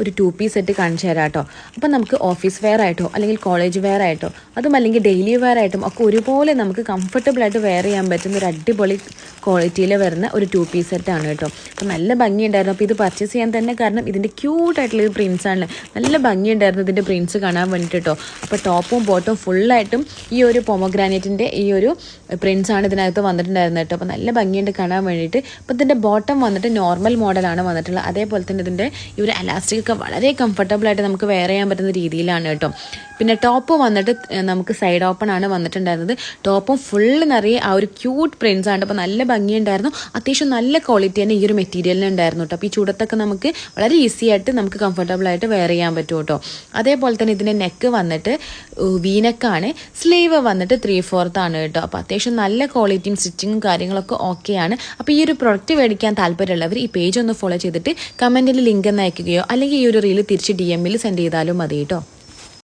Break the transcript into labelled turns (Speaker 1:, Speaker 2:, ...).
Speaker 1: ഒരു 2 piece set കാണിച്ചു തരാം കേട്ടോ. അപ്പം നമുക്ക് ഓഫീസ് വെയർ ആയിട്ടോ അല്ലെങ്കിൽ കോളേജ് വെയർ ആയിട്ടോ അതും അല്ലെങ്കിൽ ഡെയിലി വെയർ ആയിട്ടും ഒക്കെ ഒരുപോലെ നമുക്ക് കംഫർട്ടബിളായിട്ട് വെയർ ചെയ്യാൻ പറ്റുന്ന ഒരു അടിപൊളി ക്വാളിറ്റിയിൽ വരുന്ന ഒരു 2 പീസ് സെറ്റാണ് കേട്ടോ. അപ്പോൾ നല്ല ഭംഗിയുണ്ടായിരുന്നു. അപ്പോൾ ഇത് പർച്ചേസ് ചെയ്യാൻ തന്നെ കാരണം ഇതിൻ്റെ ക്യൂട്ടായിട്ടുള്ള ഒരു പ്രിൻസാണ്. നല്ല ഭംഗിയുണ്ടായിരുന്നു ഇതിൻ്റെ പ്രിൻസ് കാണാൻ വേണ്ടിയിട്ട് കേട്ടോ. അപ്പോൾ ടോപ്പും ബോട്ടും ഫുള്ളായിട്ടും ഈ ഒരു പൊമഗ്രാനൈറ്റിൻ്റെ ഈ ഒരു പ്രിൻസാണ് ഇതിനകത്ത് വന്നിട്ടുണ്ടായിരുന്നത് കേട്ടോ. അപ്പോൾ നല്ല ഭംഗിയുണ്ട് കാണാൻ വേണ്ടിയിട്ട്. അപ്പോൾ ഇതിൻ്റെ ബോട്ടം വന്നിട്ട് നോർമൽ മോഡലാണ് വന്നിട്ടുള്ളത്. അതേപോലെ തന്നെ ഇതിൻ്റെ ഈ ഒരു എലാസ്റ്റിക് ഒക്കെ വളരെ കംഫർട്ടബിളായിട്ട് നമുക്ക് വെയർ ചെയ്യാൻ പറ്റുന്ന രീതിയിലാണ് കേട്ടോ. പിന്നെ ടോപ്പ് വന്നിട്ട് നമുക്ക് സൈഡ് ഓപ്പൺ ആണ് വന്നിട്ടുണ്ടായിരുന്നത്. ടോപ്പും ഫുള്ള് നിറയെ ആ ഒരു ക്യൂട്ട് പ്രിൻസ് ആണ്. അപ്പോൾ നല്ല ഭംഗിയുണ്ടായിരുന്നു. അത്യാവശ്യം നല്ല ക്വാളിറ്റി തന്നെ ഈ ഒരു മെറ്റീരിയലിന് ഉണ്ടായിരുന്നു കേട്ടോ. അപ്പോൾ ഈ ചൂടത്തൊക്കെ നമുക്ക് വളരെ ഈസി ആയിട്ട് നമുക്ക് കംഫർട്ടബിളായിട്ട് വെയർ ചെയ്യാൻ പറ്റും കേട്ടോ. അതേപോലെ തന്നെ ഇതിൻ്റെ നെക്ക് വന്നിട്ട് വീനക്കാണ്. സ്ലീവ് വന്നിട്ട് 3/4 ആണ് കേട്ടോ. അപ്പോൾ അത്യാവശ്യം നല്ല ക്വാളിറ്റിയും സ്റ്റിച്ചിങ്ങും കാര്യങ്ങളൊക്കെ ഓക്കെയാണ്. അപ്പോൾ ഈ ഒരു പ്രൊഡക്റ്റ് മേടിക്കാൻ താല്പര്യമുള്ളവർ ഈ പേജ് ഒന്ന് ഫോളോ ചെയ്തിട്ട് കമൻറ്റിൽ ലിങ്ക് ഒന്ന് അയക്കുകയോ അല്ലെങ്കിൽ ഈ ഒരു റീൽ തിരിച്ച് DM സെൻഡ് ചെയ്താലും മതി കേട്ടോ.